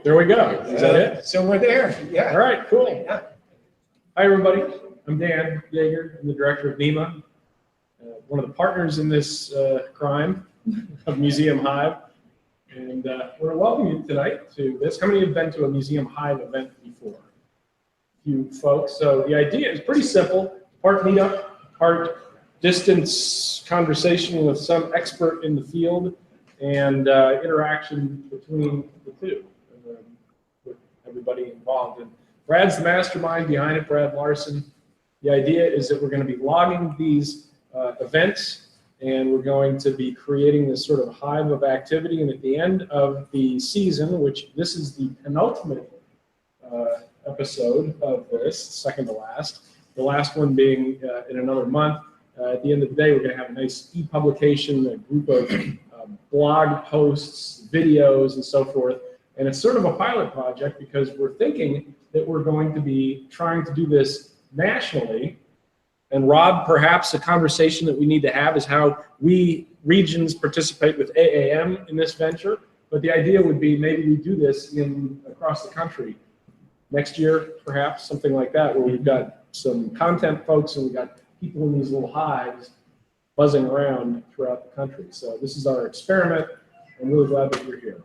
There we go. Is that it? So we're there. Yeah. All right, cool. Yeah. Hi, everybody. I'm Dan Yeager. I'm the director of NEMA, one of the partners in this crime of Museumhive. And we're welcoming you tonight to this. How many have been to a Museumhive event before? A few folks. So the idea is pretty simple. Part meetup, part distance conversation with some expert in the field, and interaction between the two, with everybody involved. And Brad's the mastermind behind it, Brad Larson. The idea is that we're going to be logging these events, and we're going to be creating this sort of hive of activity. And at the end of the season, which this is the penultimate episode of this, second to last, the last one being in another month, at the end of the day, we're going to have a nice e-publication, a group of blog posts, videos, and so forth. And it's sort of a pilot project because we're thinking that we're going to be trying to do this nationally. And Rob, perhaps a conversation that we need to have is how we regions participate with AAM in this venture. But the idea would be maybe we do this across the country next year, perhaps, something like that, where we've got some content folks and we've got people in these little hives buzzing around throughout the country. So this is our experiment. I'm really glad that you're here.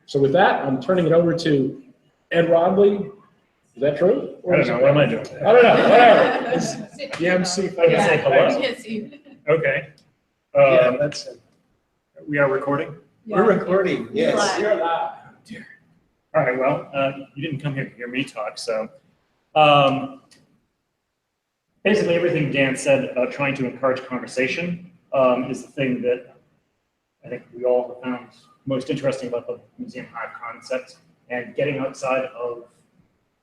So with that, I'm turning it over to Ed Rodley. Is that true? I don't know. What am I doing? I don't know. Whatever. It's the MC. I can say hello. Okay. Yeah, that's it. We are recording? We're recording. Yes. You're live. All right. Well, you didn't come here to hear me talk. So basically everything Dan said about trying to encourage conversation is the thing that I think we all have found most interesting about the Museumhive concept, and getting outside of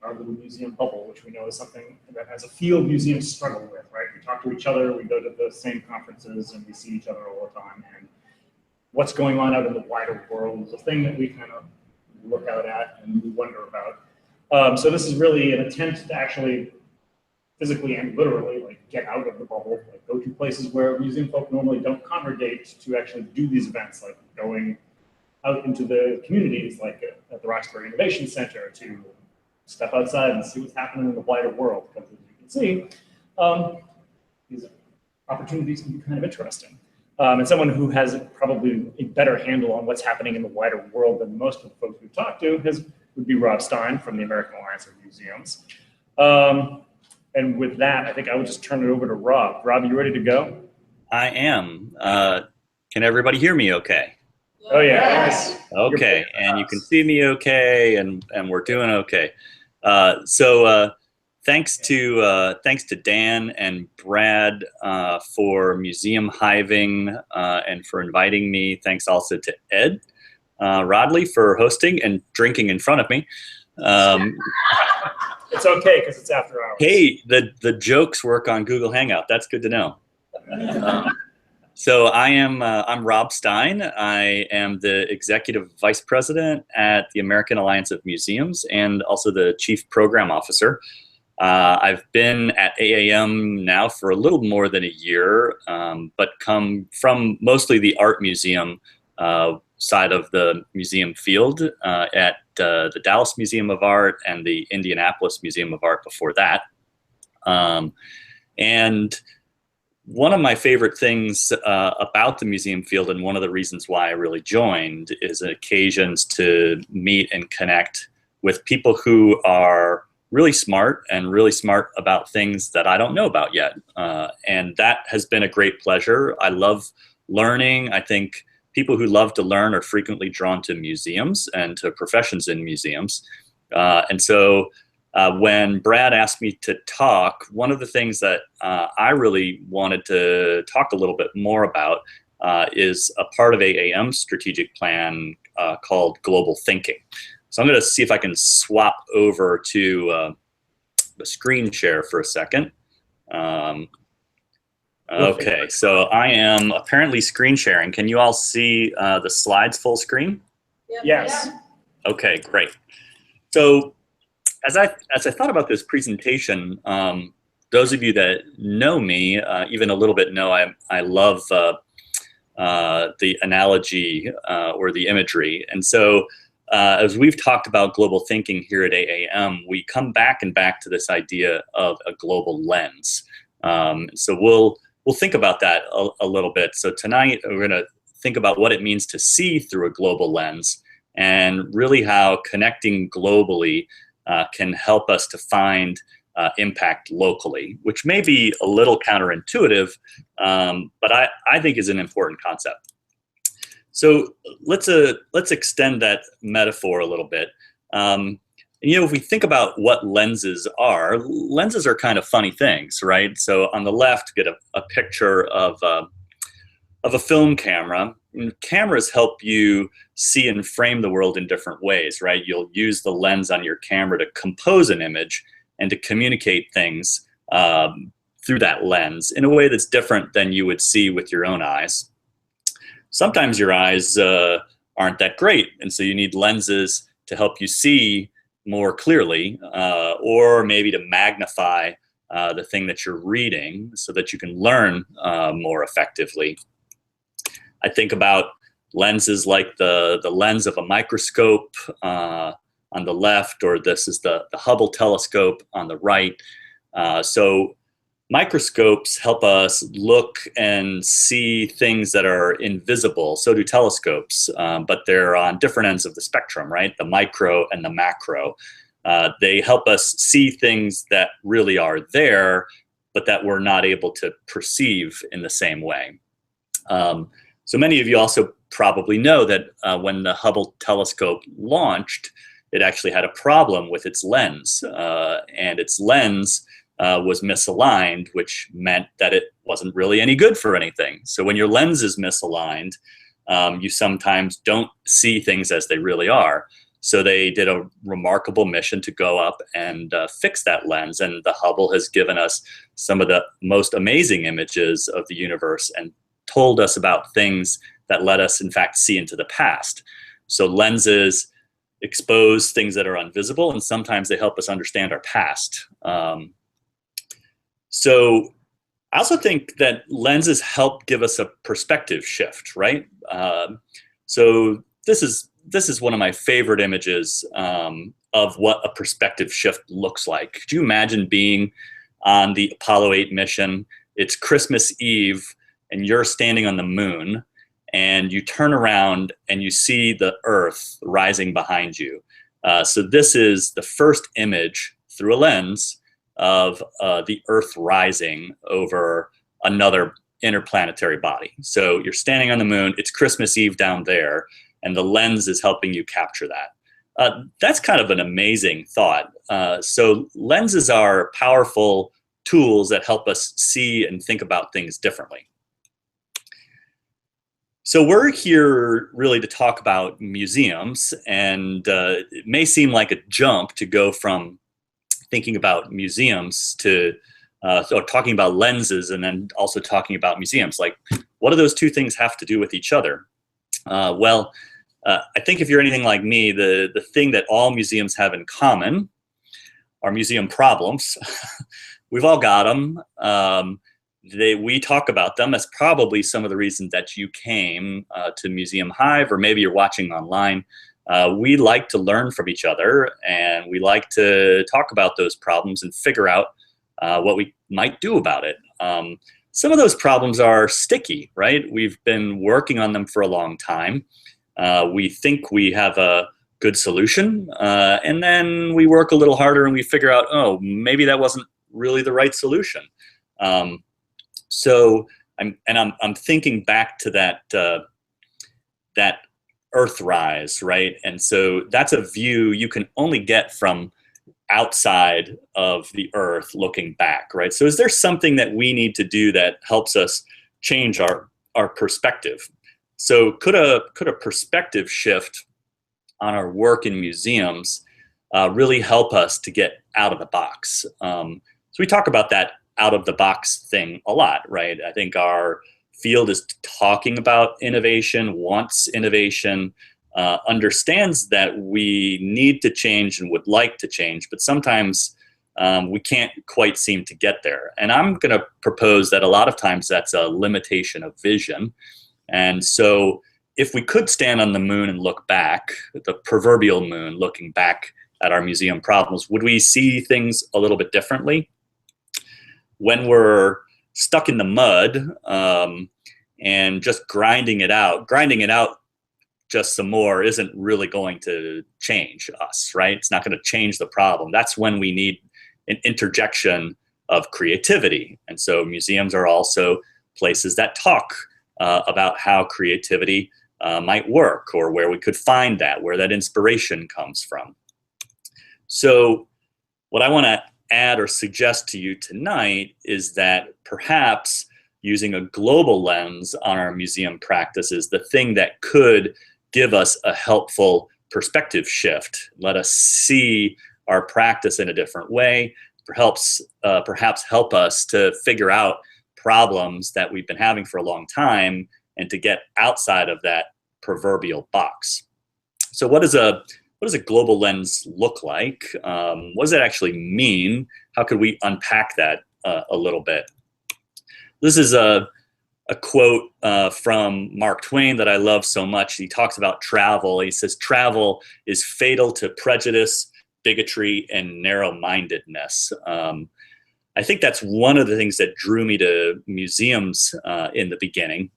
our little museum bubble, which we know is something that as a field museums struggle with, right? We talk to each other, we go to the same conferences, and we see each other all the time. And what's going on out in the wider world is a thing that we kind of look out at and we wonder about. So this is really an attempt to actually physically and literally like get out of the bubble, like go to places where museum folk normally don't congregate to actually do these events, like going out into the communities, like at the Roxbury Innovation Center, to step outside and see what's happening in the wider world. Because as you can see, these opportunities can be kind of interesting. And someone who has probably a better handle on what's happening in the wider world than most of the folks we've talked to would be Rob Stein from the American Alliance of Museums. And with that, I think I would just turn it over to Rob. Rob, you ready to go? I am. Can everybody hear me okay? Oh, yeah. Yes. Okay, and you can see me okay, and we're doing okay. So thanks to Dan and Brad for Museumhiving and for inviting me. Thanks also to Ed Rodley for hosting and drinking in front of me. It's okay because it's after hours. Hey, the jokes work on Google Hangout. That's good to know. So I'm Rob Stein. I am the Executive Vice President at the American Alliance of Museums and also the Chief Program Officer. I've been at AAM now for a little more than a year, but come from mostly the art museum side of the museum field at the Dallas Museum of Art and the Indianapolis Museum of Art before that. And one of my favorite things about the museum field, and one of the reasons why I really joined, is occasions to meet and connect with people who are really smart and really smart about things that I don't know about yet. And that has been a great pleasure. I love learning. I think people who love to learn are frequently drawn to museums and to professions in museums. And so when Brad asked me to talk, one of the things that I really wanted to talk a little bit more about is a part of AAM's strategic plan called Global Thinking. So I'm going to see if I can swap over to the screen share for a second. Okay, so I am apparently screen sharing. Can you all see the slides full screen? Yep. Yes. Okay, great. So as I thought about this presentation, those of you that know me even a little bit know I love the analogy or the imagery. And so as we've talked about global thinking here at AAM, we come back to this idea of a global lens. So we'll think about that a little bit. So tonight we're going to think about what it means to see through a global lens, and really how connecting globally can help us to find impact locally, which may be a little counterintuitive, but I think is an important concept. So let's extend that metaphor a little bit. If we think about what lenses are kind of funny things, right? So on the left, get a picture of a film camera. And cameras help you see and frame the world in different ways, right? You'll use the lens on your camera to compose an image and to communicate things through that lens in a way that's different than you would see with your own eyes. Sometimes your eyes aren't that great, and so you need lenses to help you see more clearly, or maybe to magnify the thing that you're reading so that you can learn more effectively. I think about lenses like the lens of a microscope on the left, or this is the Hubble telescope on the right. So microscopes help us look and see things that are invisible. So do telescopes, but they're on different ends of the spectrum, right? The micro and the macro. They help us see things that really are there, but that we're not able to perceive in the same way. So many of you also probably know that when the Hubble telescope launched, it actually had a problem with its lens, and its lens was misaligned, which meant that it wasn't really any good for anything. So when your lens is misaligned, you sometimes don't see things as they really are. So they did a remarkable mission to go up and fix that lens. And the Hubble has given us some of the most amazing images of the universe and told us about things that let us, in fact, see into the past. So lenses expose things that are invisible, and sometimes they help us understand our past. So I also think that lenses help give us a perspective shift, right? So this is one of my favorite images of what a perspective shift looks like. Could you imagine being on the Apollo 8 mission? It's Christmas Eve, and you're standing on the moon, and you turn around and you see the Earth rising behind you. So this is the first image through a lens of the Earth rising over another interplanetary body. So you're standing on the moon, it's Christmas Eve down there, and the lens is helping you capture that. That's kind of an amazing thought. So lenses are powerful tools that help us see and think about things differently. So we're here really to talk about museums, and it may seem like a jump to go from thinking about museums to talking about lenses, and then also talking about museums. Like, what do those two things have to do with each other? Well, I think if you're anything like me, the thing that all museums have in common are museum problems. We've all got them. We talk about them. That's probably some of the reasons that you came to Museumhive, or maybe you're watching online. We like to learn from each other, and we like to talk about those problems and figure out what we might do about it. Some of those problems are sticky, right? We've been working on them for a long time. We think we have a good solution, and then we work a little harder and we figure out, oh, maybe that wasn't really the right solution. So I'm thinking back to that Earthrise, right? And so that's a view you can only get from outside of the Earth looking back, right? So is there something that we need to do that helps us change our perspective? So could a perspective shift on our work in museums really help us to get out of the box? So we talk about that out of the box thing a lot, right? I think our field is talking about innovation, wants innovation, understands that we need to change and would like to change, but sometimes we can't quite seem to get there. And I'm going to propose that a lot of times that's a limitation of vision. And so if we could stand on the moon and look back, the proverbial moon, looking back at our museum problems, would we see things a little bit differently? When we're stuck in the mud and just grinding it out just some more isn't really going to change us, right? It's not going to change the problem. That's when we need an interjection of creativity. And so museums are also places that talk about how creativity might work, or where we could find that, where that inspiration comes from. So what I want to add or suggest to you tonight is that perhaps using a global lens on our museum practice is the thing that could give us a helpful perspective shift, let us see our practice in a different way, perhaps help us to figure out problems that we've been having for a long time and to get outside of that proverbial box. So what does a global lens look like? What does it actually mean? How could we unpack that a little bit? This is a quote from Mark Twain that I love so much. He talks about travel. He says, "Travel is fatal to prejudice, bigotry, and narrow-mindedness." I think that's one of the things that drew me to museums in the beginning,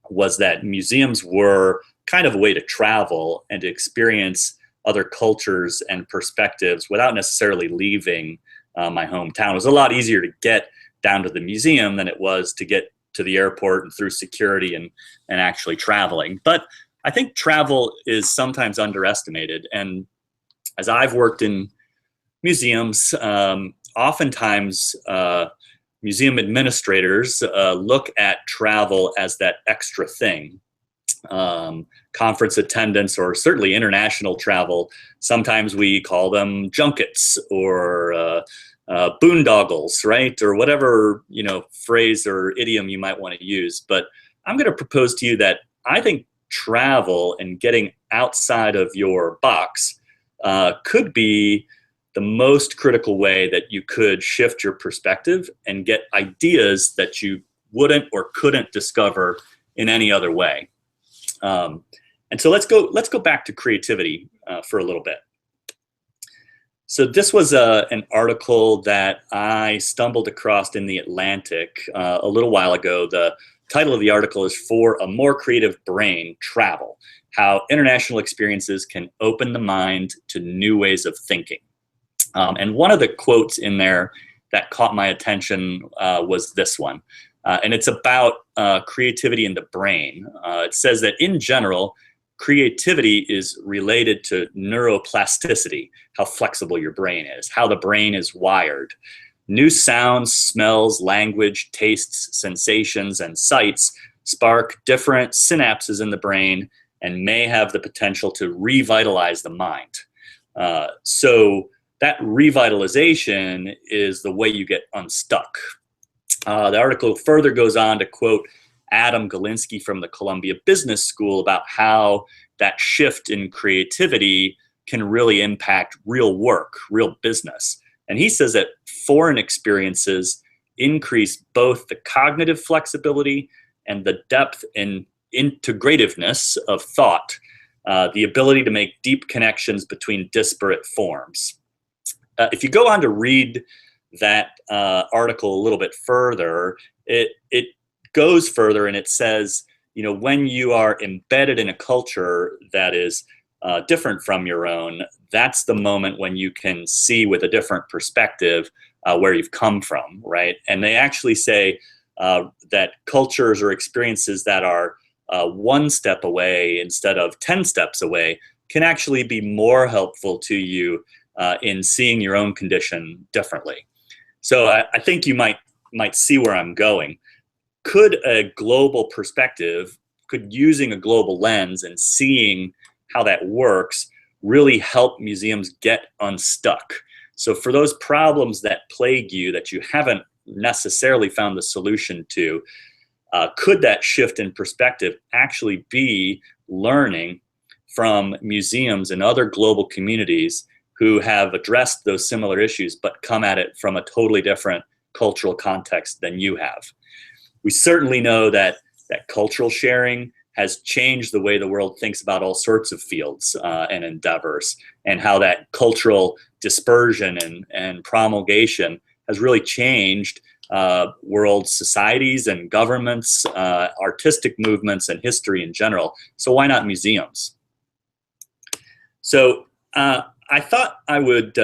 was that museums were kind of a way to travel and to experience other cultures and perspectives without necessarily leaving my hometown. It was a lot easier to get down to the museum than it was to get to the airport and through security and actually traveling. But I think travel is sometimes underestimated. And as I've worked in museums, oftentimes museum administrators look at travel as that extra thing. Conference attendance, or certainly international travel, sometimes we call them junkets or boondoggles, right? Or whatever, phrase or idiom you might want to use. But I'm going to propose to you that I think travel and getting outside of your box could be the most critical way that you could shift your perspective and get ideas that you wouldn't or couldn't discover in any other way. And so let's go back to creativity for a little bit. So this was an article that I stumbled across in The Atlantic a little while ago. The title of the article is "For a More Creative Brain, Travel: How International Experiences Can Open the Mind to New Ways of Thinking." And one of the quotes in there that caught my attention was this one. And it's about creativity in the brain. It says that in general, creativity is related to neuroplasticity, how flexible your brain is, how the brain is wired. New sounds, smells, language, tastes, sensations, and sights spark different synapses in the brain and may have the potential to revitalize the mind. So that revitalization is the way you get unstuck. The article further goes on to quote Adam Galinsky from the Columbia Business School about how that shift in creativity can really impact real work, real business. And he says that foreign experiences increase both the cognitive flexibility and the depth and integrativeness of thought, the ability to make deep connections between disparate forms. If you go on to read that article a little bit further, it goes further and it says, when you are embedded in a culture that is different from your own, that's the moment when you can see with a different perspective where you've come from, right? And they actually say that cultures or experiences that are one step away instead of 10 steps away can actually be more helpful to you in seeing your own condition differently. So I think you might see where I'm going. Could a global perspective, could using a global lens and seeing how that works really help museums get unstuck? So for those problems that plague you that you haven't necessarily found the solution to, could that shift in perspective actually be learning from museums and other global communities who have addressed those similar issues but come at it from a totally different cultural context than you have? We certainly know that cultural sharing has changed the way the world thinks about all sorts of fields and endeavors, and how that cultural dispersion and promulgation has really changed world societies and governments, artistic movements, and history in general. So why not museums? So I thought I would,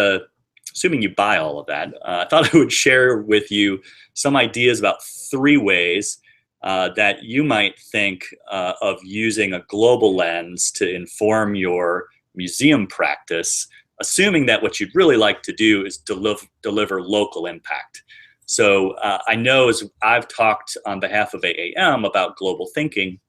assuming you buy all of that, I thought I would share with you some ideas about 3 ways that you might think of using a global lens to inform your museum practice, assuming that what you'd really like to do is deliver local impact. So I know, as I've talked on behalf of AAM about global thinking,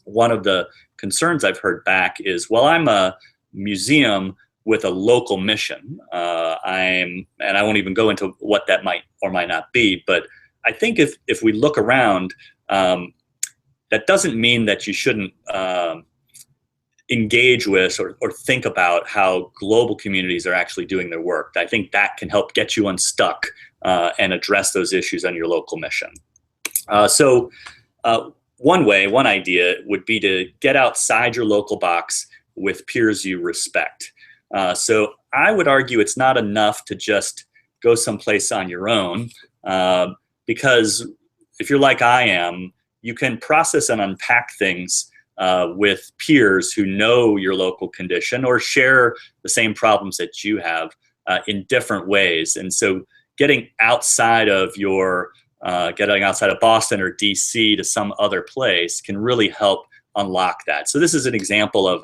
one of the concerns I've heard back is, well, I'm a museum with a local mission. And I won't even go into what that might or might not be, but I think if we look around, that doesn't mean that you shouldn't engage with or think about how global communities are actually doing their work. I think that can help get you unstuck and address those issues on your local mission. So one idea would be to get outside your local box with peers you respect. So I would argue it's not enough to just go someplace on your own, because if you're like I am, you can process and unpack things with peers who know your local condition or share the same problems that you have in different ways. And so getting outside of Boston or DC to some other place can really help unlock that. So this is an example of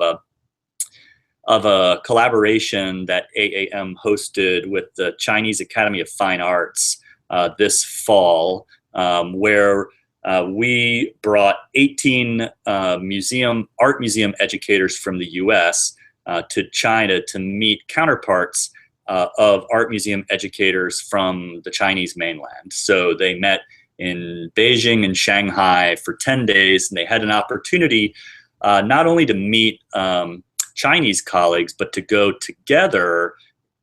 a collaboration that AAM hosted with the Chinese Academy of Fine Arts this fall, where we brought 18 art museum educators from the US to China to meet counterparts of art museum educators from the Chinese mainland. So they met in Beijing and Shanghai for 10 days, and they had an opportunity not only to meet Chinese colleagues, but to go together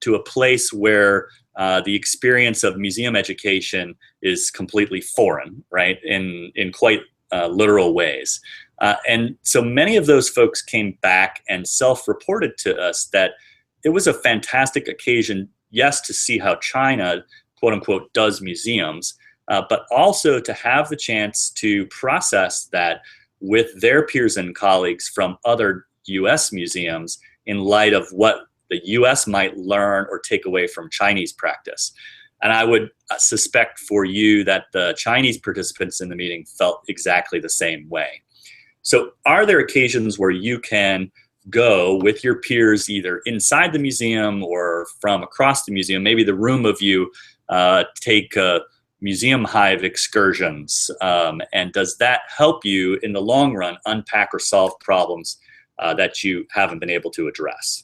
to a place where the experience of museum education is completely foreign, right, in quite literal ways. And so many of those folks came back and self-reported to us that it was a fantastic occasion, yes, to see how China, quote unquote, does museums, but also to have the chance to process that with their peers and colleagues from other US museums in light of what the US might learn or take away from Chinese practice. And I would suspect for you that the Chinese participants in the meeting felt exactly the same way. So are there occasions where you can go with your peers either inside the museum or from across the museum? Maybe the room of you take Museumhive excursions. And does that help you in the long run unpack or solve problems that you haven't been able to address?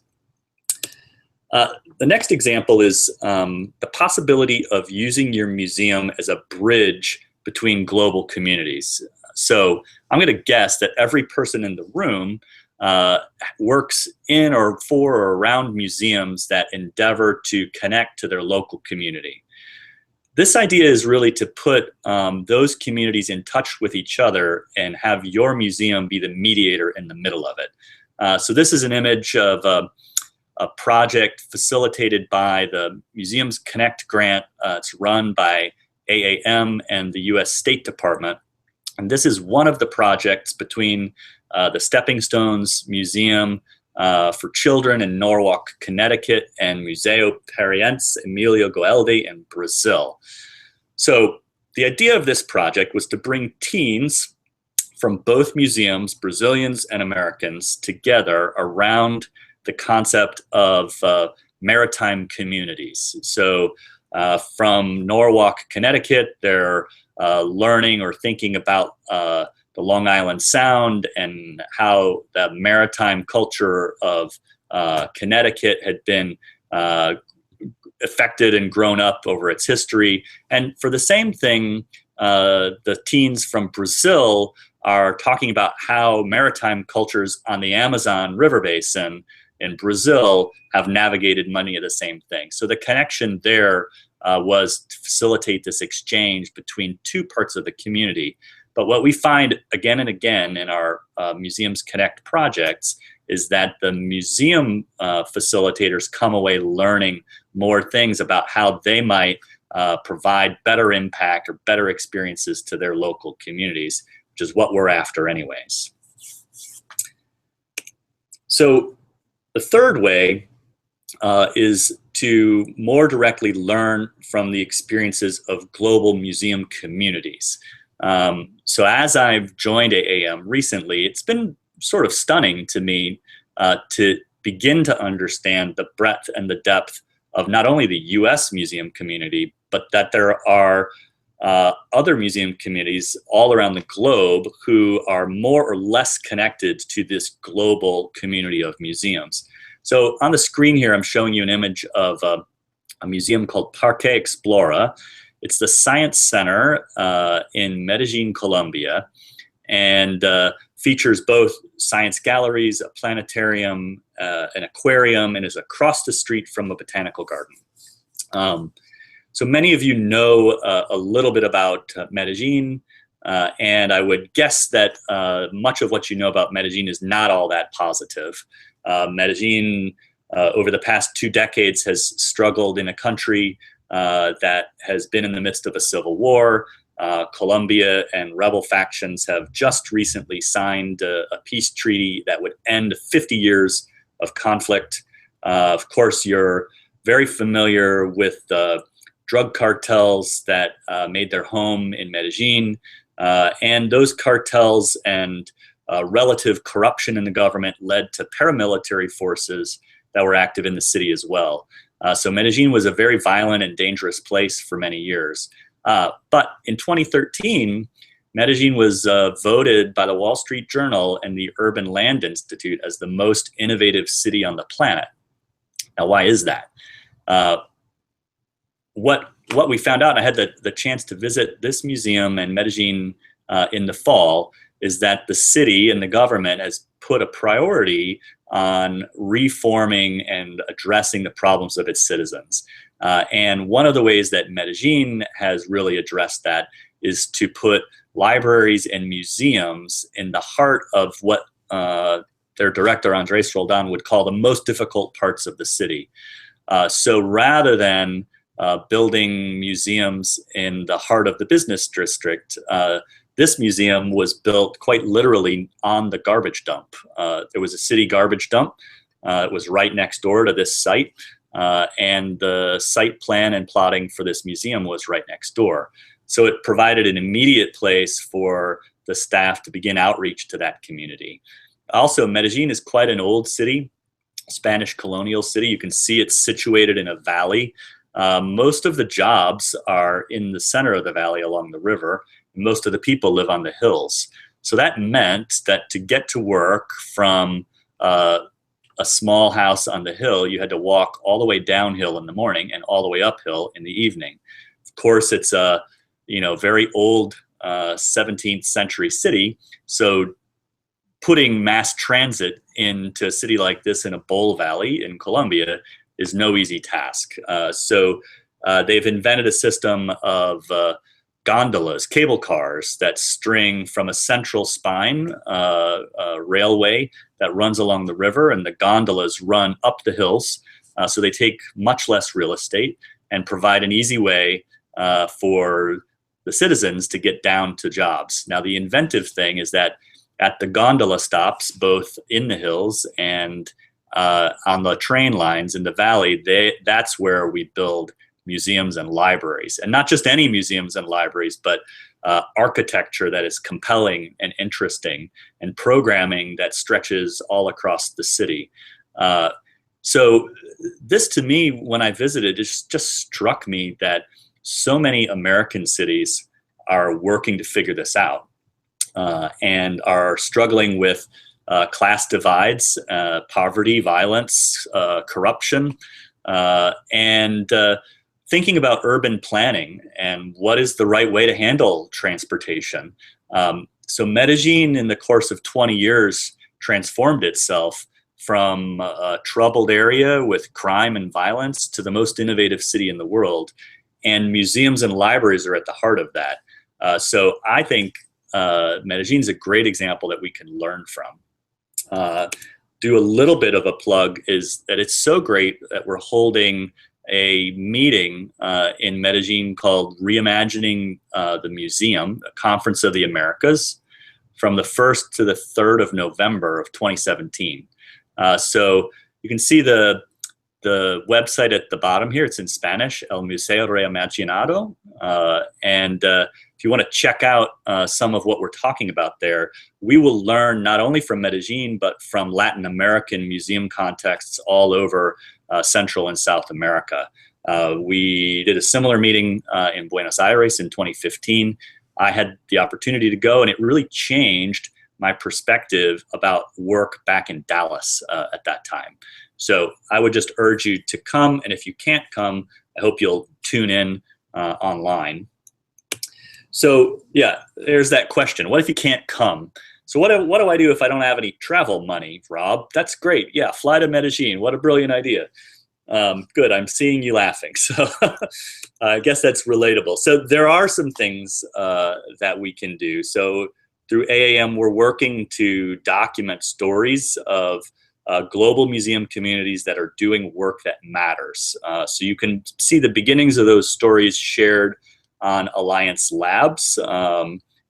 The next example is the possibility of using your museum as a bridge between global communities. So I'm going to guess that every person in the room works in or for or around museums that endeavor to connect to their local community. This idea is really to put those communities in touch with each other and have your museum be the mediator in the middle of it. So this is an image of a project facilitated by the Museums Connect grant. It's run by AAM and the US State Department. And this is one of the projects between the Stepping Stones Museum for Children in Norwalk, Connecticut, and Museo Periense Emilio Goeldi in Brazil. So the idea of this project was to bring teens from both museums, Brazilians and Americans, together around the concept of maritime communities. So from Norwalk, Connecticut, they're learning or thinking about the Long Island Sound and how the maritime culture of Connecticut had been affected and grown up over its history. And for the same thing, the teens from Brazil are talking about how maritime cultures on the Amazon River Basin in Brazil have navigated many of the same things. So the connection there was to facilitate this exchange between two parts of the community. But what we find again and again in our Museums Connect projects is that the museum facilitators come away learning more things about how they might provide better impact or better experiences to their local communities, which is what we're after anyways. So the third way is to more directly learn from the experiences of global museum communities. So as I've joined AAM recently, it's been sort of stunning to me to begin to understand the breadth and the depth of not only the US museum community, but that there are other museum communities all around the globe who are more or less connected to this global community of museums. So on the screen here, I'm showing you an image of a museum called Parque Explora. It's the Science Center in Medellin, Colombia, and features both science galleries, a planetarium, an aquarium, and is across the street from a botanical garden. So many of you know a little bit about Medellin, and I would guess that much of what you know about Medellin is not all that positive. Medellin, over the past 2 decades, has struggled in a country that has been in the midst of a civil war. Colombia and rebel factions have just recently signed a peace treaty that would end 50 years of conflict. Of course, you're very familiar with the drug cartels that made their home in Medellin, and those cartels and relative corruption in the government led to paramilitary forces that were active in the city as well. So Medellin was a very violent and dangerous place for many years. But in 2013, Medellin was voted by the Wall Street Journal and the Urban Land Institute as the most innovative city on the planet. Now, why is that? What we found out, I had the chance to visit this museum in Medellin in the fall, is that the city and the government has put a priority on reforming and addressing the problems of its citizens. And one of the ways that Medellin has really addressed that is to put libraries and museums in the heart of what their director, Andres Roldan, would call the most difficult parts of the city. So rather than building museums in the heart of the business district, this museum was built quite literally on the garbage dump. There was a city garbage dump. It was right next door to this site. And the site plan and plotting for this museum was right next door. So it provided an immediate place for the staff to begin outreach to that community. Also, Medellin is quite an old city, Spanish colonial city. You can see it's situated in a valley. Most of the jobs are in the center of the valley along the river. Most of the people live on the hills. So that meant that to get to work from a small house on the hill, you had to walk all the way downhill in the morning and all the way uphill in the evening. Of course, it's a very old 17th century city. So putting mass transit into a city like this in a bowl valley in Colombia is no easy task. So they've invented a system of gondolas, cable cars that string from a central spine railway that runs along the river, and the gondolas run up the hills. So they take much less real estate and provide an easy way for the citizens to get down to jobs. Now, the inventive thing is that at the gondola stops, both in the hills and on the train lines in the valley, that's where we build museums and libraries. And not just any museums and libraries, but architecture that is compelling and interesting, and programming that stretches all across the city. So this, to me, when I visited, it just struck me that so many American cities are working to figure this out and are struggling with class divides, poverty, violence, corruption, and thinking about urban planning and what is the right way to handle transportation. So Medellin, in the course of 20 years, transformed itself from a troubled area with crime and violence to the most innovative city in the world. And museums and libraries are at the heart of that. So I think Medellin is a great example that we can learn from. Do a little bit of a plug is that it's so great that we're holding a meeting in Medellin called Reimagining the Museum, a Conference of the Americas, from the 1st to the 3rd of November of 2017. So you can see the website at the bottom here. It's in Spanish, El Museo Reimaginado. And if you want to check out some of what we're talking about there, we will learn not only from Medellin, but from Latin American museum contexts all over Central and South America. We did a similar meeting in Buenos Aires in 2015. I had the opportunity to go, and it really changed my perspective about work back in Dallas at that time. So I would just urge you to come, and if you can't come, I hope you'll tune in online. So yeah, there's that question. What if you can't come? So what do I do if I don't have any travel money, Rob? That's great. Yeah, fly to Medellin. What a brilliant idea. Good, I'm seeing you laughing. So I guess that's relatable. So there are some things that we can do. So through AAM, we're working to document stories of global museum communities that are doing work that matters. So you can see the beginnings of those stories shared on Alliance Labs.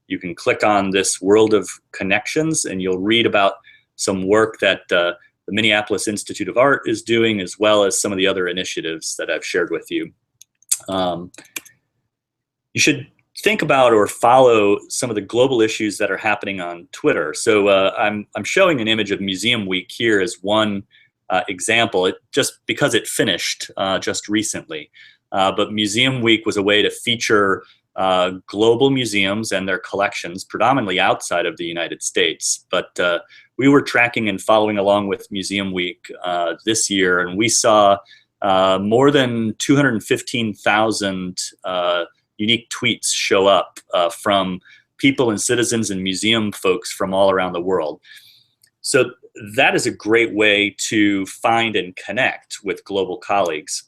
You can click on this World of Connections and you'll read about some work that the Minneapolis Institute of Art is doing, as well as some of the other initiatives that I've shared with you. You should think about or follow some of the global issues that are happening on Twitter. So I'm showing an image of Museum Week here as one example, just because it finished just recently. But Museum Week was a way to feature global museums and their collections, predominantly outside of the United States. But we were tracking and following along with Museum Week this year, and we saw more than 215,000 unique tweets show up from people and citizens and museum folks from all around the world. So that is a great way to find and connect with global colleagues.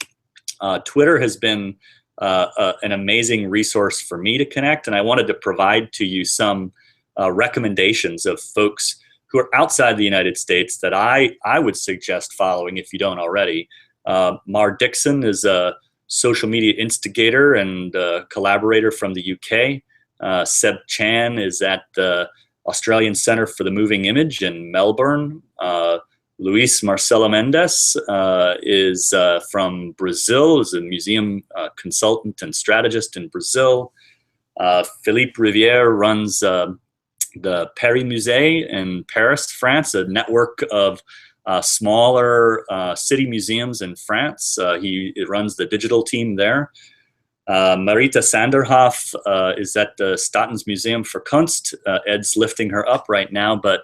Twitter has been an amazing resource for me to connect, and I wanted to provide to you some recommendations of folks who are outside the United States that I would suggest following if you don't already. Mar Dixon is a social media instigator and collaborator from the UK. Seb Chan is at the Australian Centre for the Moving Image in Melbourne. Luis Marcelo Mendes is from Brazil, is a museum consultant and strategist in Brazil. Philippe Rivière runs the Paris Musée in Paris, France, a network of smaller city museums in France. He runs the digital team there. Marita Sanderhoff is at the Statens Museum for Kunst. Ed's lifting her up right now, but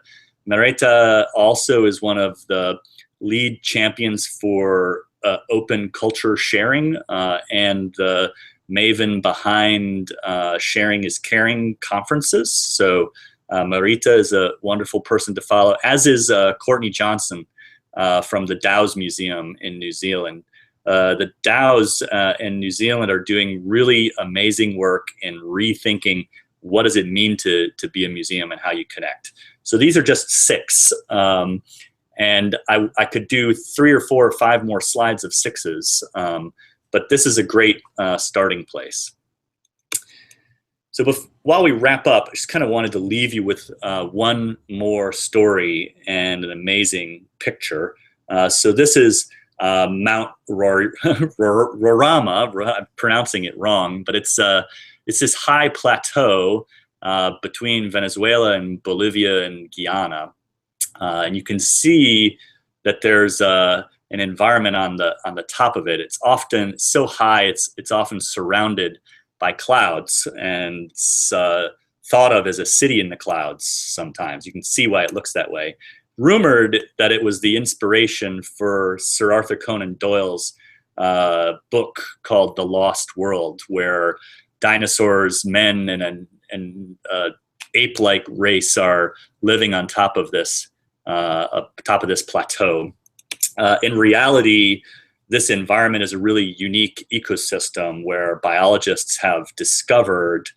Marita also is one of the lead champions for open culture sharing and the maven behind Sharing is Caring conferences. So Marita is a wonderful person to follow, as is Courtney Johnson from the Dows Museum in New Zealand. The Dows in New Zealand are doing really amazing work in rethinking what does it mean to be a museum and how you connect. So these are just 6. And I could do 3 or 4 or 5 more slides of 6s, but this is a great starting place. So while we wrap up, I just kind of wanted to leave you with one more story and an amazing picture. So this is Mount Roraima. I'm pronouncing it wrong, but it's this high plateau between Venezuela and Bolivia and Guyana. And you can see that there's an environment on the top of it. It's often so high, it's often surrounded by clouds, and it's thought of as a city in the clouds sometimes. You can see why it looks that way. Rumored that it was the inspiration for Sir Arthur Conan Doyle's book called The Lost World, where dinosaurs, men, and an ape-like race are living on top of this plateau. In reality, this environment is a really unique ecosystem where biologists have discovered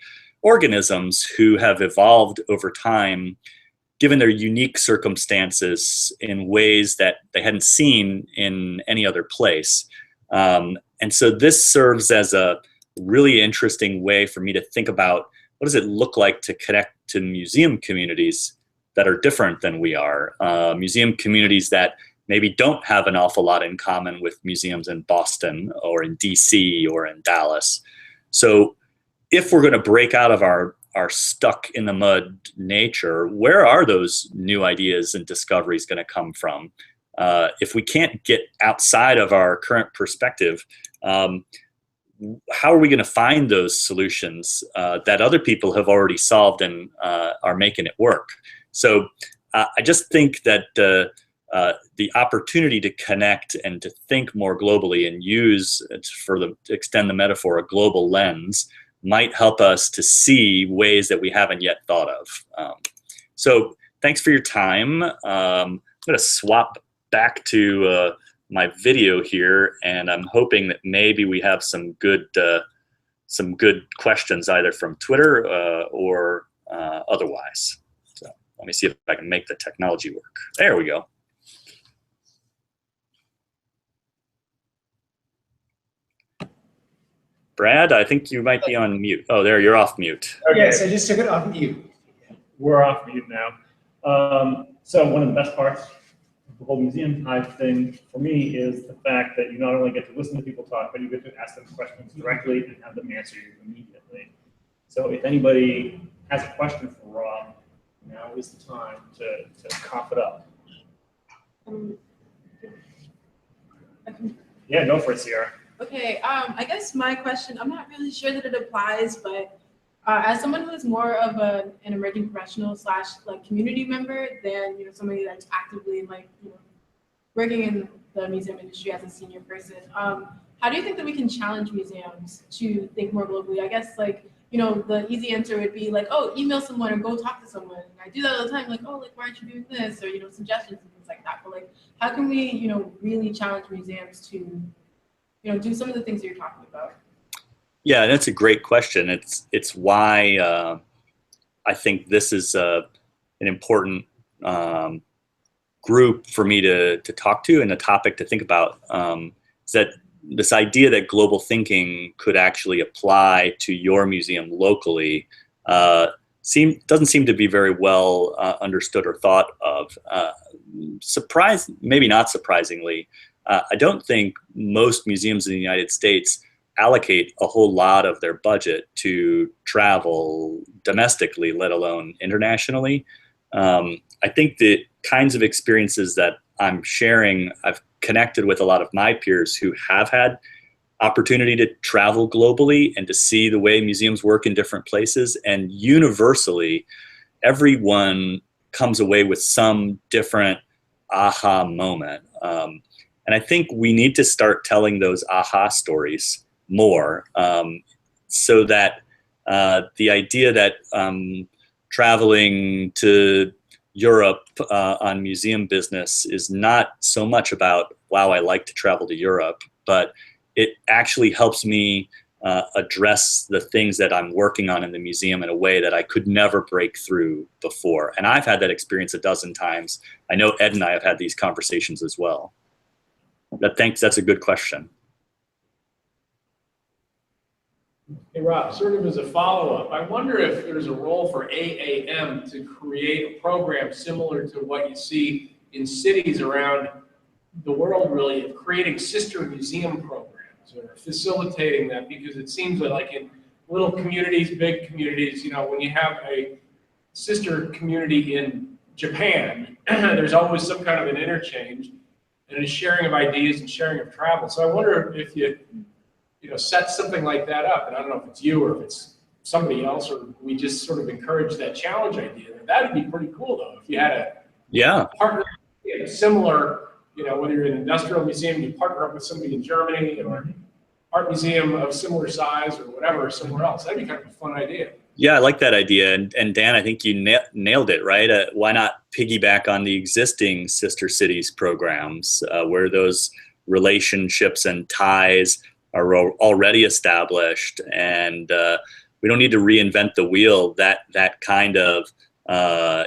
organisms who have evolved over time, given their unique circumstances in ways that they hadn't seen in any other place. And so this serves as a really interesting way for me to think about what does it look like to connect to museum communities that are different than we are, museum communities that maybe don't have an awful lot in common with museums in Boston or in DC or in Dallas. So if we're going to break out of our stuck in the mud nature, where are those new ideas and discoveries going to come from? If we can't get outside of our current perspective, how are we going to find those solutions that other people have already solved and are making it work? So I just think that the opportunity to connect and to think more globally and use, to extend the metaphor, a global lens might help us to see ways that we haven't yet thought of. So thanks for your time. I'm going to swap back to my video here, and I'm hoping that maybe we have some good questions either from Twitter or otherwise. So let me see if I can make the technology work. There we go. Brad, I think you might be on mute. Oh, there, you're off mute. Okay. Yes, I just took it off mute. We're off mute now. So one of the best parts of the whole Museumhive thing for me is the fact that you not only get to listen to people talk, but you get to ask them questions directly and have them answer you immediately. So if anybody has a question for Rob, now is the time to cough it up. Yeah, go for it, Sierra. Okay, I guess my question, I'm not really sure that it applies, but as someone who is more of an emerging professional slash like community member than somebody that's actively working in the museum industry as a senior person, how do you think that we can challenge museums to think more globally? I guess the easy answer would be like, oh, email someone or go talk to someone. And I do that all the time, like, oh, like why aren't you doing this, or suggestions and things like that. But like, how can we really challenge museums to do some of the things that you're talking about? Yeah, that's a great question. It's why I think this is an important group for me to talk to and a topic to think about. Is that this idea that global thinking could actually apply to your museum locally doesn't seem to be very well understood or thought of. Maybe not surprisingly, I don't think most museums in the United States allocate a whole lot of their budget to travel domestically, let alone internationally. I think the kinds of experiences that I'm sharing, I've connected with a lot of my peers who have had opportunity to travel globally and to see the way museums work in different places. And universally, everyone comes away with some different aha moment. And I think we need to start telling those aha stories more, so that the idea that traveling to Europe on museum business is not so much about, wow, I like to travel to Europe, but it actually helps me address the things that I'm working on in the museum in a way that I could never break through before. And I've had that experience a dozen times. I know Ed and I have had these conversations as well. That's a good question. Hey, Rob, sort of as a follow-up, I wonder if there's a role for AAM to create a program similar to what you see in cities around the world, really, of creating sister museum programs or facilitating that, because it seems like in little communities, big communities, when you have a sister community in Japan, there's always some kind of an interchange and a sharing of ideas and sharing of travel. So I wonder if you set something like that up, and I don't know if it's you or if it's somebody else, or we just sort of encourage that challenge idea. That'd be pretty cool, though, if you had a partner in a similar, whether you're an industrial museum, you partner up with somebody in Germany, or art museum of similar size or whatever, somewhere else. That'd be kind of a fun idea. Yeah, I like that idea. And Dan, I think you nailed it, right? Why not piggyback on the existing Sister Cities programs where those relationships and ties are already established, and we don't need to reinvent the wheel. That kind of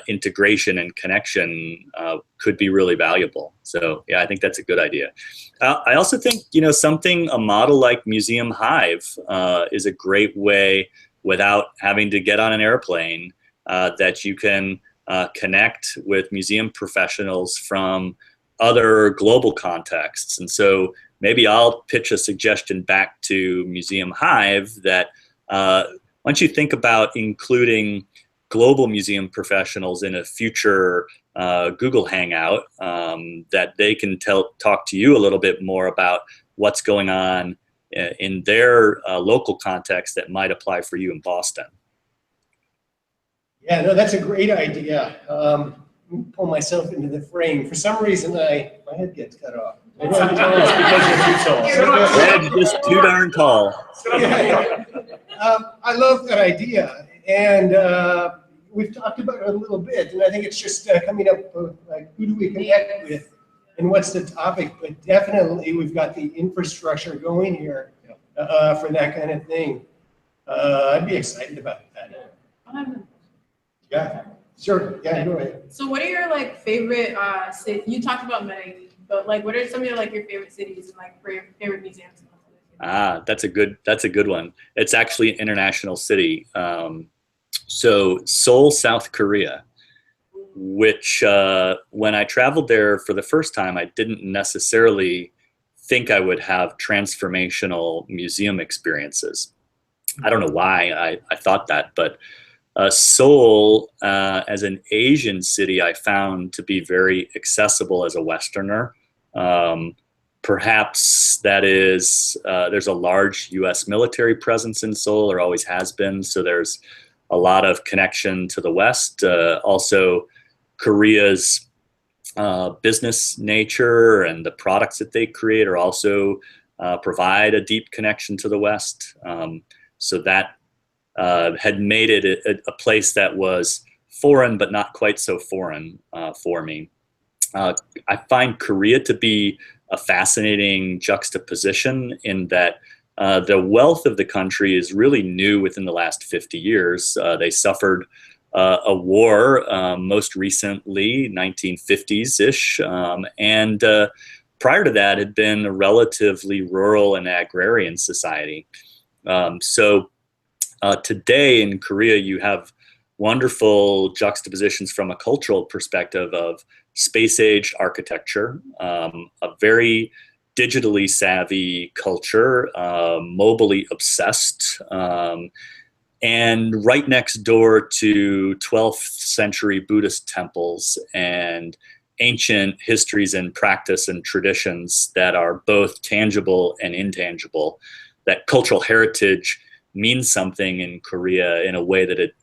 integration and connection could be really valuable. So yeah, I think that's a good idea. I also think, a model like Museumhive is a great way, without having to get on an airplane, that you can connect with museum professionals from other global contexts. And so maybe I'll pitch a suggestion back to Museumhive that once you think about including global museum professionals in a future Google Hangout, that they can talk to you a little bit more about what's going on in their local context that might apply for you in Boston. Yeah, no, that's a great idea. Pull myself into the frame. For some reason, my head gets cut off. It's because you're too tall. Ed, just too darn tall. I love that idea, and we've talked about it a little bit, and I think it's just coming up with, like, who do we connect with, and what's the topic? But definitely, we've got the infrastructure going here for that kind of thing. I'd be excited about that. Yeah, sure. Yeah, go ahead. So what are your favorite cities? You talked about Medellin, but what are some of your favorite cities and favorite museums? That's a good one. It's actually an international city. So Seoul, South Korea, which when I traveled there for the first time, I didn't necessarily think I would have transformational museum experiences. I don't know why I thought that, but Seoul, as an Asian city, I found to be very accessible as a Westerner. Perhaps that is, there's a large US military presence in Seoul, or always has been, so there's a lot of connection to the West. Also, Korea's business nature and the products that they create are also provide a deep connection to the West. So that had made it a place that was foreign, but not quite so foreign for me. I find Korea to be a fascinating juxtaposition in that the wealth of the country is really new within the last 50 years. They suffered a war, most recently, 1950s-ish, and prior to that had been a relatively rural and agrarian society. So today in Korea, you have wonderful juxtapositions from a cultural perspective of space-age architecture, a very digitally savvy culture, mobily obsessed, and right next door to 12th century Buddhist temples and ancient histories and practice and traditions that are both tangible and intangible. That cultural heritage means something in Korea in a way that it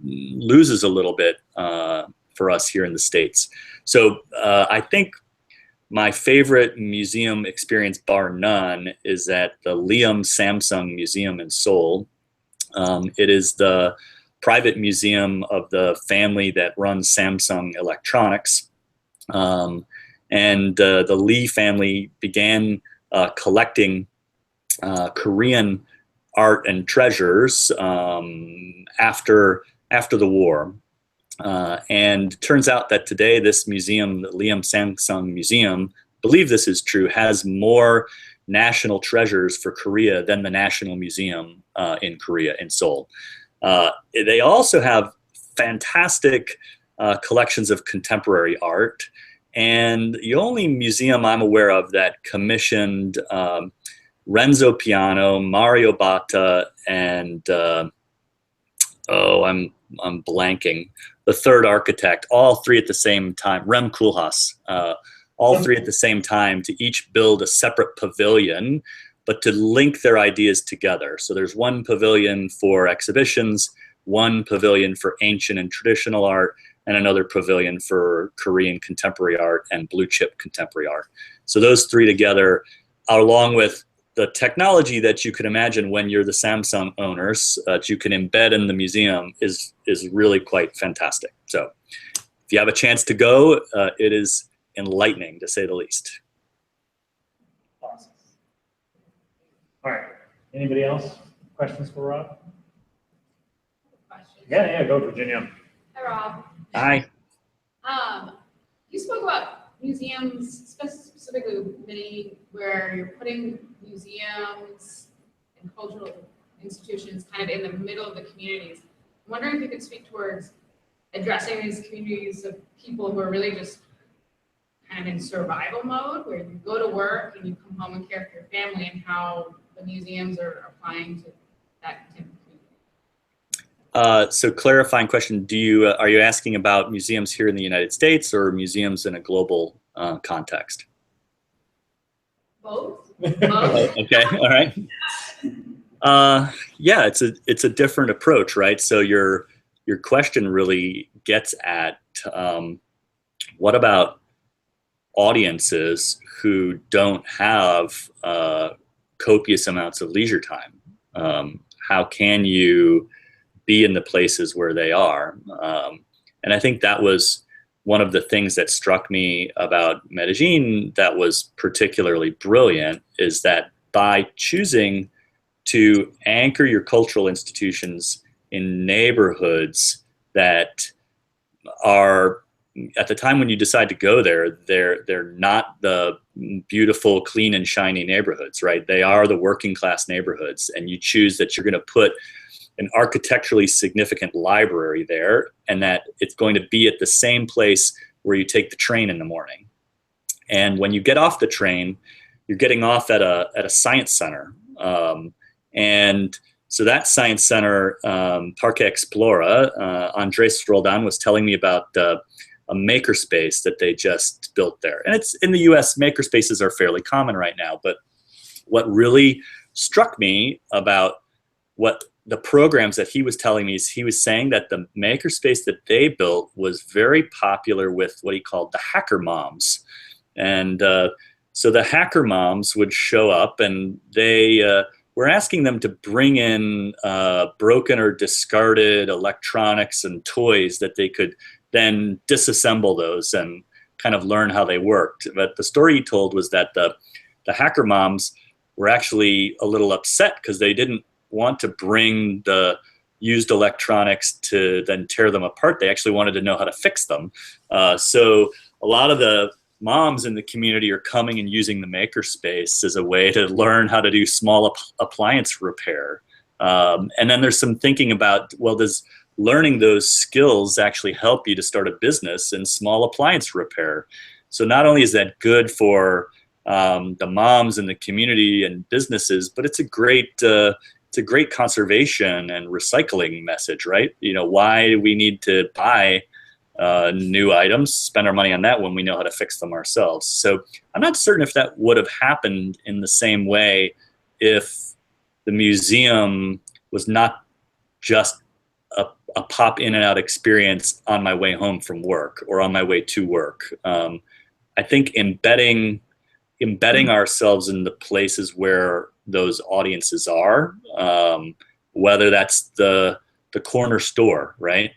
loses a little bit for us here in the States. So I think my favorite museum experience, bar none, is at the Liam Samsung Museum in Seoul. It is the private museum of the family that runs Samsung Electronics. And the Lee family began collecting Korean art and treasures after the war. And turns out that today this museum, the Liam Samsung Museum, believe this is true, has more national treasures for Korea than the National Museum in Korea, in Seoul. They also have fantastic collections of contemporary art. And the only museum I'm aware of that commissioned Renzo Piano, Mario Botta, and I'm blanking, the third architect, all three at the same time, Rem Koolhaas, all three at the same time, to each build a separate pavilion, but to link their ideas together. So there's one pavilion for exhibitions, one pavilion for ancient and traditional art, and another pavilion for Korean contemporary art and blue chip contemporary art. So those three together, along with the technology that you can imagine when you're the Samsung owners, that you can embed in the museum, is really quite fantastic. So if you have a chance to go, it is enlightening, to say the least. Awesome. All right. Anybody else? Questions for Rob? Yeah, go Virginia. Hi, Rob. Hi. You spoke about museums, specifically many where you're putting museums and cultural institutions kind of in the middle of the communities. I'm wondering if you could speak towards addressing these communities of people who are really just kind of in survival mode, where you go to work and you come home and care for your family, and how the museums are applying to that type of community. So clarifying question, are you asking about museums here in the United States or museums in a global context? Both? Okay, all right. Yeah, it's a different approach, right? So your question really gets at what about audiences who don't have copious amounts of leisure time? How can you be in the places where they are? And I think that was one of the things that struck me about Medellin that was particularly brilliant, is that by choosing to anchor your cultural institutions in neighborhoods that are, at the time when you decide to go there, they're not the beautiful, clean and shiny neighborhoods, right? They are the working class neighborhoods, and you choose that you're going to put an architecturally significant library there, and that it's going to be at the same place where you take the train in the morning. And when you get off the train, you're getting off at a science center. And so that science center, Parque Explora, Andres Roldan was telling me about a makerspace that they just built there. And it's in the US, makerspaces are fairly common right now. But what really struck me about what the programs that he was telling me is, he was saying that the makerspace that they built was very popular with what he called the hacker moms. And so the hacker moms would show up, and they were asking them to bring in broken or discarded electronics and toys that they could then disassemble those and kind of learn how they worked. But the story he told was that the hacker moms were actually a little upset because they didn't want to bring the used electronics to then tear them apart. They actually wanted to know how to fix them. So a lot of the moms in the community are coming and using the makerspace as a way to learn how to do small appliance repair. And then there's some thinking about, well, does learning those skills actually help you to start a business in small appliance repair? So not only is that good for the moms in the community and businesses, but it's a great conservation and recycling message, right? You know, why do we need to buy new items, spend our money on that when we know how to fix them ourselves? So I'm not certain if that would have happened in the same way if the museum was not just a pop in and out experience on my way home from work or on my way to work. I think embedding ourselves in the places where those audiences are, whether that's the corner store, right?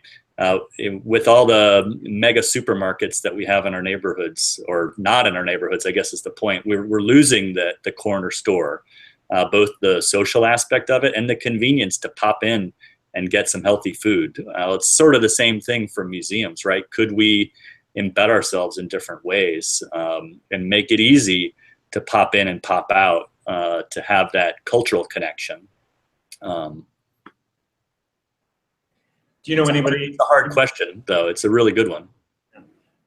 With all the mega supermarkets that we have in our neighborhoods, or not in our neighborhoods, I guess is the point. We're losing the corner store, both the social aspect of it and the convenience to pop in and get some healthy food. It's sort of the same thing for museums, right? Could we embed ourselves in different ways and make it easy to pop in and pop out, to have that cultural connection? Do you know anybody? It's a hard question, though. It's a really good one.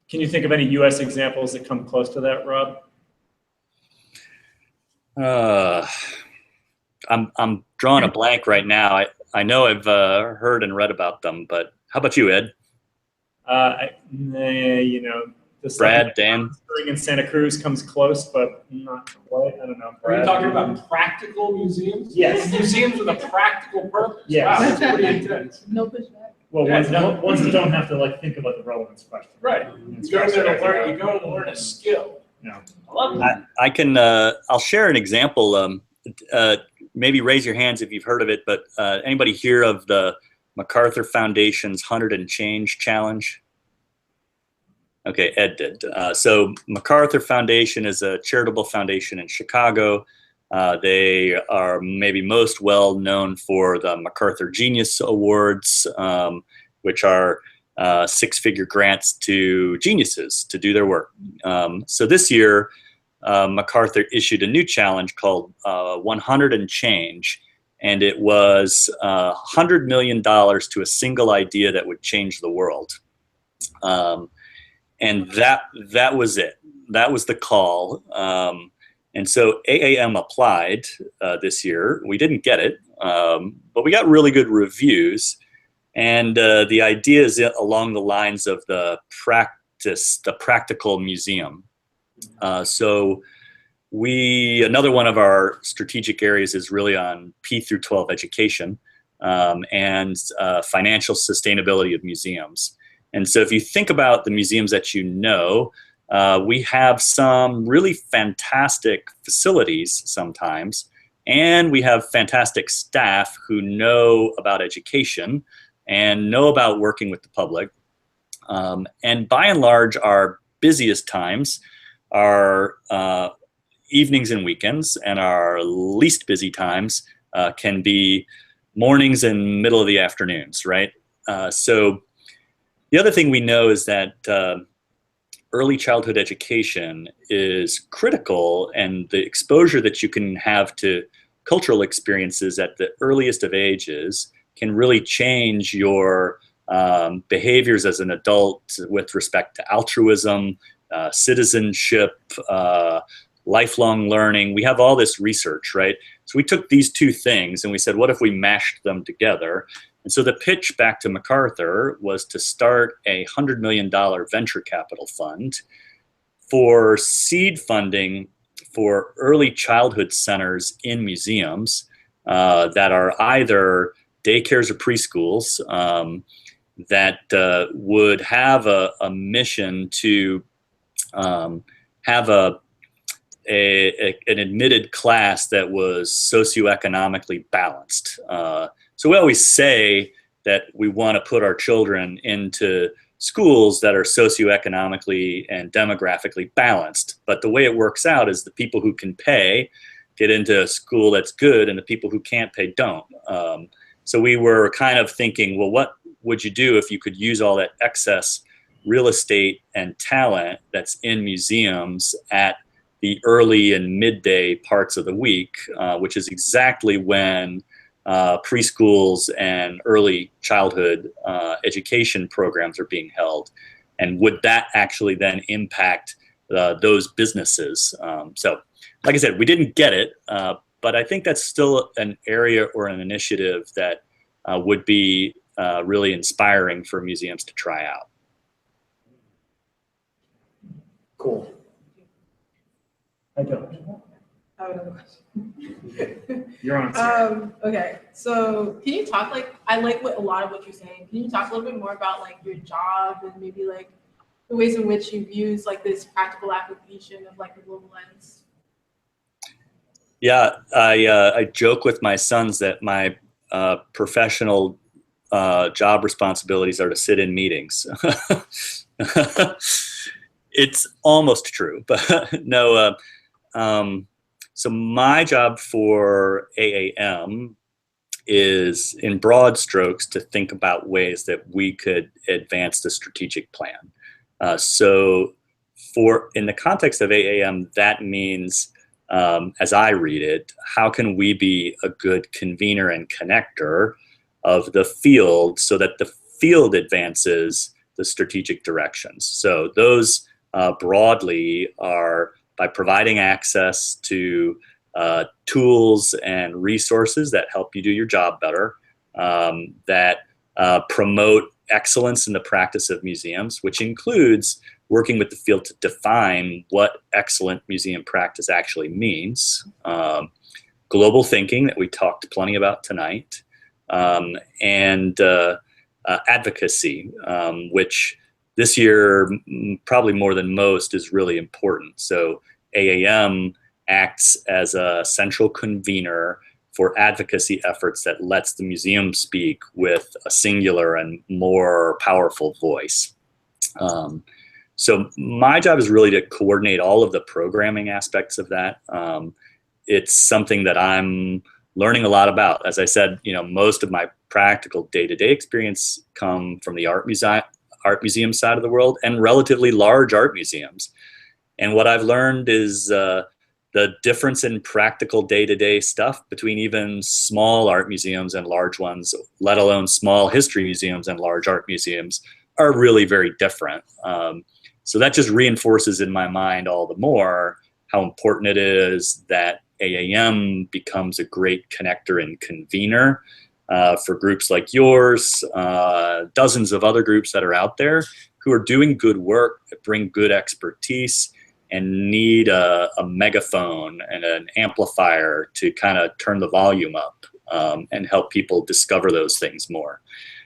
Can you think of any U.S. examples that come close to that, Rob? I'm drawing a blank right now. I know I've heard and read about them, but how about you, Ed? You know, the Brad, Dan? in Santa Cruz comes close, but not quite. I don't know. Are you talking about practical museums? Yes. Museums with a practical purpose? Yes. Wow, that's pretty intense. No pushback. Well, Yeah. ones that don't have to like think about the relevance question. Right. You go there to learn, you go to learn a skill. Yeah. I love that. I can, I'll share an example. Maybe raise your hands if you've heard of it, but anybody hear of the MacArthur Foundation's 100 and Change Challenge? Okay, Ed did. So MacArthur Foundation is a charitable foundation in Chicago. They are maybe most well known for the MacArthur Genius Awards, which are six-figure grants to geniuses to do their work. So this year, MacArthur issued a new challenge called 100 and Change, and it was $100 million to a single idea that would change the world. And that was it. That was the call. And so AAM applied this year. We didn't get it, but we got really good reviews. And the idea is along the lines of the practical museum. So another one of our strategic areas is really on P through 12 education and financial sustainability of museums. And so if you think about the museums that you know, we have some really fantastic facilities sometimes, and we have fantastic staff who know about education and know about working with the public. And by and large, our busiest times are evenings and weekends, and our least busy times can be mornings and middle of the afternoons, right? So the other thing we know is that early childhood education is critical, and the exposure that you can have to cultural experiences at the earliest of ages can really change your behaviors as an adult with respect to altruism, citizenship, lifelong learning. We have all this research, right? So we took these two things and we said, what if we mashed them together? And so the pitch back to MacArthur was to start a $100 million venture capital fund for seed funding for early childhood centers in museums that are either daycares or preschools that would have a mission to have an admitted class that was socioeconomically balanced. So we always say that we want to put our children into schools that are socioeconomically and demographically balanced. But the way it works out is the people who can pay get into a school that's good, and the people who can't pay don't. So we were kind of thinking, well, what would you do if you could use all that excess real estate and talent that's in museums at the early and midday parts of the week, which is exactly when preschools and early childhood education programs are being held, and would that actually then impact those businesses? So, like I said, we didn't get it, but I think that's still an area or an initiative that would be really inspiring for museums to try out. Cool. I don't. I have another question. You're on. Okay, so can you talk, I like a lot of what you're saying. Can you talk a little bit more about your job and maybe the ways in which you've used this practical application of the global lens? Yeah, I joke with my sons that my professional job responsibilities are to sit in meetings. It's almost true, but no. So my job for AAM is, in broad strokes, to think about ways that we could advance the strategic plan. So in the context of AAM, that means, as I read it, how can we be a good convener and connector of the field so that the field advances the strategic directions? So those broadly are by providing access to tools and resources that help you do your job better, that promote excellence in the practice of museums, which includes working with the field to define what excellent museum practice actually means, global thinking that we talked plenty about tonight, and advocacy, which this year, probably more than most, is really important. So AAM acts as a central convener for advocacy efforts that lets the museum speak with a singular and more powerful voice. So my job is really to coordinate all of the programming aspects of that. it's something that I'm learning a lot about. As I said, most of my practical day-to-day experience come from the art museum side of the world, and relatively large art museums. And what I've learned is the difference in practical day-to-day stuff between even small art museums and large ones, let alone small history museums and large art museums, are really very different. So that just reinforces in my mind all the more how important it is that AAM becomes a great connector and convener for groups like yours, dozens of other groups that are out there who are doing good work, that bring good expertise, and need a megaphone and an amplifier to kind of turn the volume up and help people discover those things more.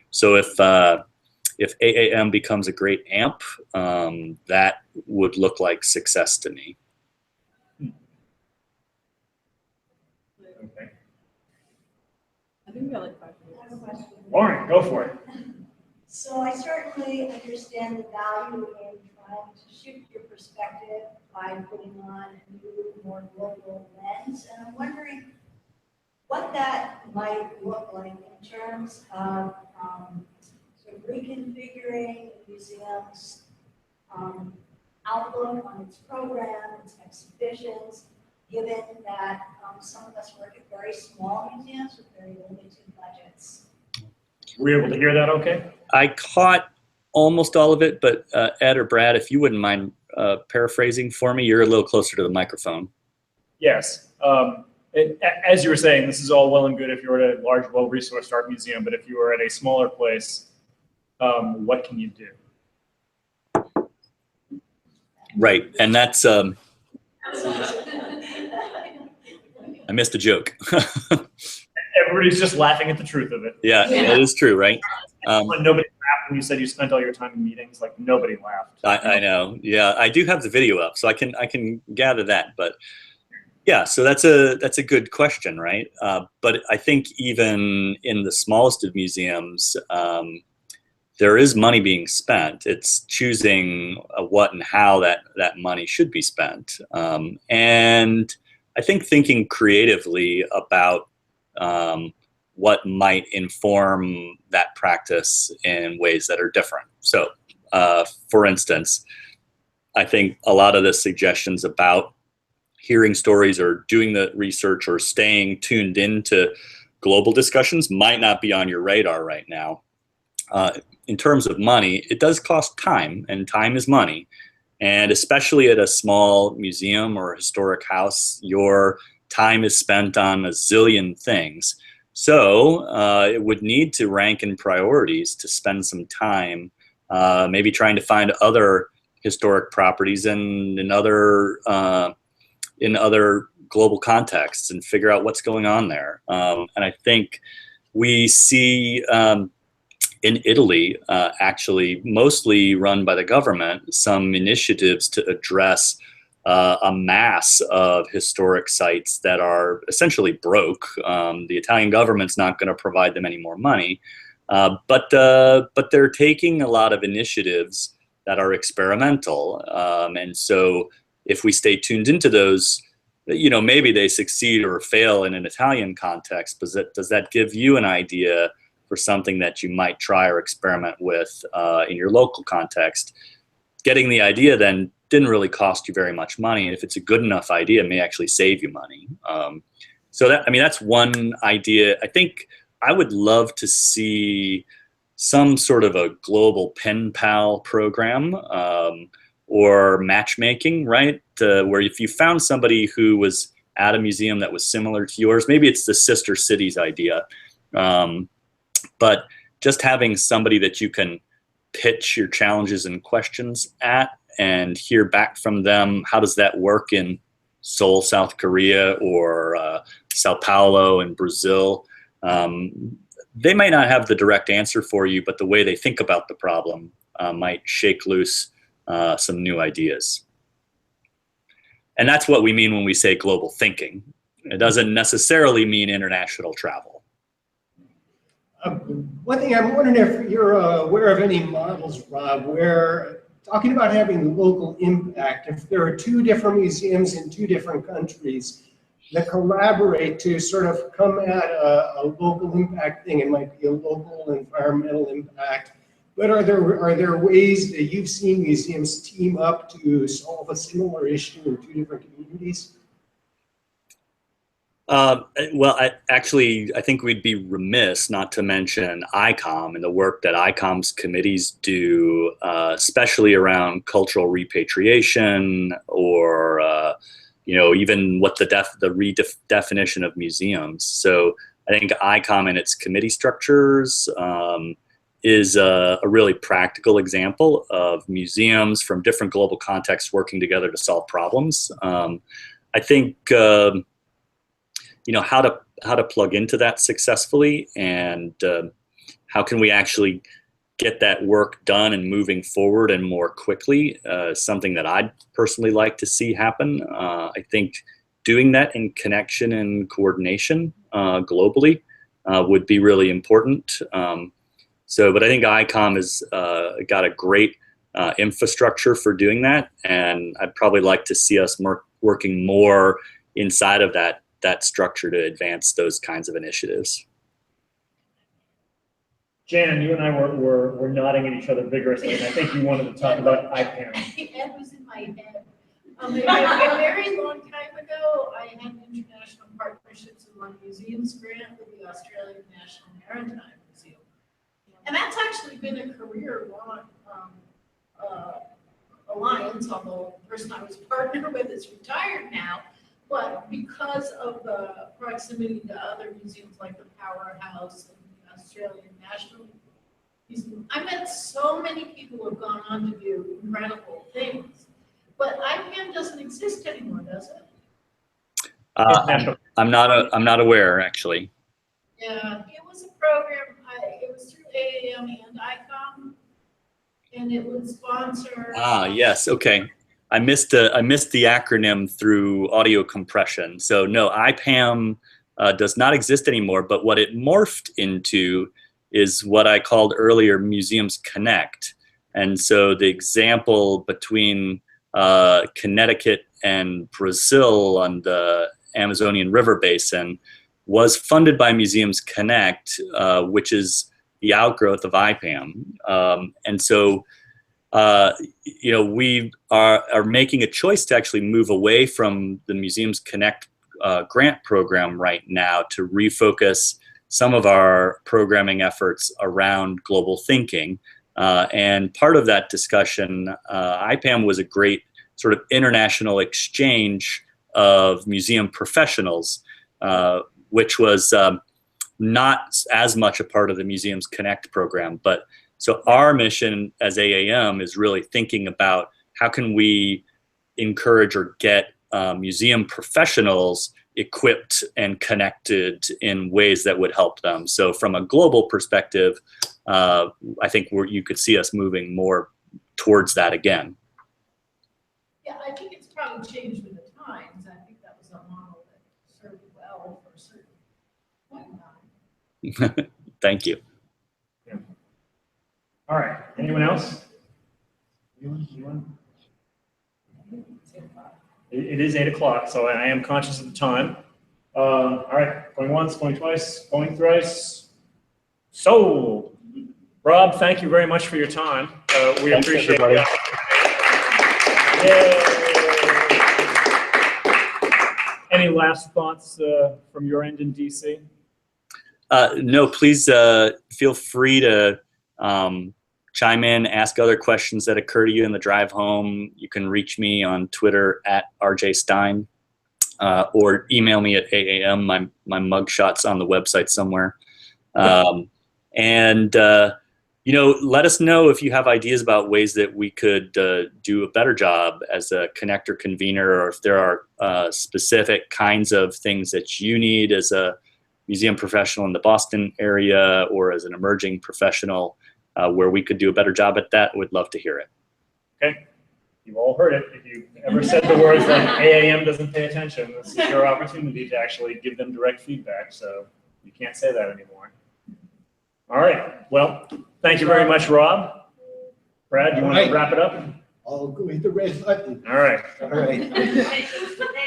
So if AAM becomes a great amp, that would look like success to me. Okay. I think we got like 5 I have a minutes. question. Lauren, go for it. So I certainly understand the value in trying to shift your perspective by putting on a new, more global lens. And I'm wondering what that might look like in terms of sort of reconfiguring the museum's outlook on its program, its exhibitions, given that some of us work at very small museums with very limited budgets. Were you able to hear that okay? I caught almost all of it, but Ed or Brad, if you wouldn't mind paraphrasing for me, you're a little closer to the microphone. Yes. As you were saying, this is all well and good if you're at a large, well-resourced art museum, but if you are at a smaller place, what can you do? Right, and that's, I missed a joke. Everybody's just laughing at the truth of it. Yeah, that is true, right? When nobody laughed when you said you spent all your time in meetings, like nobody laughed. I know. Yeah, I do have the video up, so I can gather that. But yeah, so that's a good question, right? But I think even in the smallest of museums, there is money being spent. It's choosing what and how that money should be spent, and I think thinking creatively about what might inform that practice in ways that are different. So, for instance, I think a lot of the suggestions about hearing stories or doing the research or staying tuned into global discussions might not be on your radar right now. In terms of money, it does cost time, and time is money. And especially at a small museum or historic house, your time is spent on a zillion things. So it would need to rank in priorities to spend some time maybe trying to find other historic properties in other global contexts and figure out what's going on there. And I think we see in Italy, actually mostly run by the government, some initiatives to address a mass of historic sites that are essentially broke. The Italian government's not going to provide them any more money, but they're taking a lot of initiatives that are experimental. And so if we stay tuned into those, maybe they succeed or fail in an Italian context, but does that give you an idea for something that you might try or experiment with in your local context? Getting the idea then didn't really cost you very much money, and if it's a good enough idea, it may actually save you money. So that's one idea. I think I would love to see some sort of a global pen pal program or matchmaking, right? Where if you found somebody who was at a museum that was similar to yours, maybe it's the sister cities idea, but just having somebody that you can pitch your challenges and questions at and hear back from them. How does that work in Seoul, South Korea, or Sao Paulo in Brazil? They might not have the direct answer for you, but the way they think about the problem might shake loose some new ideas. And that's what we mean when we say global thinking. It doesn't necessarily mean international travel. One thing I'm wondering if you're aware of any models, Rob, where talking about having local impact, if there are two different museums in two different countries, that collaborate to sort of come at a local impact thing. It might be a local environmental impact. But are there ways that you've seen museums team up to solve a similar issue in two different communities? Well, I think we'd be remiss not to mention ICOM and the work that ICOM's committees do, especially around cultural repatriation or, even what the redefinition of museums. So I think ICOM and its committee structures is a really practical example of museums from different global contexts working together to solve problems. I think how to plug into that successfully, and how can we actually get that work done and moving forward and more quickly, something that I'd personally like to see happen. I think doing that in connection and coordination globally would be really important. But I think ICOM has got a great infrastructure for doing that, and I'd probably like to see us working more inside of that structure to advance those kinds of initiatives. Jan, you and I were nodding at each other vigorously, and I think you wanted to talk about IPAM. Ed was in my head. A very long time ago, I had international partnerships in my museums grant with the Australian National Maritime Museum. And that's actually been a career-long alliance, although the person I was partnered with is retired now. But because of the proximity to other museums like the Powerhouse and the Australian National Museum, I met so many people who have gone on to do incredible things. But IPAM doesn't exist anymore, does it? I'm not aware, actually. Yeah, it was a program. It was through AAM and ICOM, and it would sponsor. Yes. Okay. I missed the acronym through audio compression. So no, IPAM does not exist anymore. But what it morphed into is what I called earlier Museums Connect. And so the example between Connecticut and Brazil on the Amazonian River Basin was funded by Museums Connect, which is the outgrowth of IPAM. And so we are making a choice to actually move away from the Museums Connect grant program right now to refocus some of our programming efforts around global thinking. And part of that discussion, IPAM was a great sort of international exchange of museum professionals, which was not as much a part of the Museums Connect program. But so our mission as AAM is really thinking about how can we encourage or get museum professionals equipped and connected in ways that would help them. So from a global perspective, I think you could see us moving more towards that again. Yeah, I think it's probably changed with the times. I think that was a model that served well for a certain point in time. Thank you. Yeah. All right. Anyone else? Anyone? It is 8 o'clock, so I am conscious of the time. All right, going once, going twice, going thrice. So, Rob, thank you very much for your time. We Thanks, appreciate everybody. it. Any last thoughts from your end in DC? No, please feel free to chime in, ask other questions that occur to you in the drive home. You can reach me on Twitter at RJ Stein, or email me at AAM. My mugshot's on the website somewhere. Let us know if you have ideas about ways that we could do a better job as a connector convener, or if there are specific kinds of things that you need as a museum professional in the Boston area or as an emerging professional where we could do a better job at that. We'd love to hear it. Okay, you've all heard it. If you ever said the words like AAM doesn't pay attention, this is your opportunity to actually give them direct feedback, so you can't say that anymore. All right, well, thank you very much, Rob. Brad, you want to wrap it up? I'll go hit the red button. All right. All right.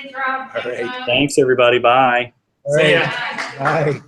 Thanks, Rob. All right. Tom. Thanks, everybody. Bye. All See right. ya. Bye.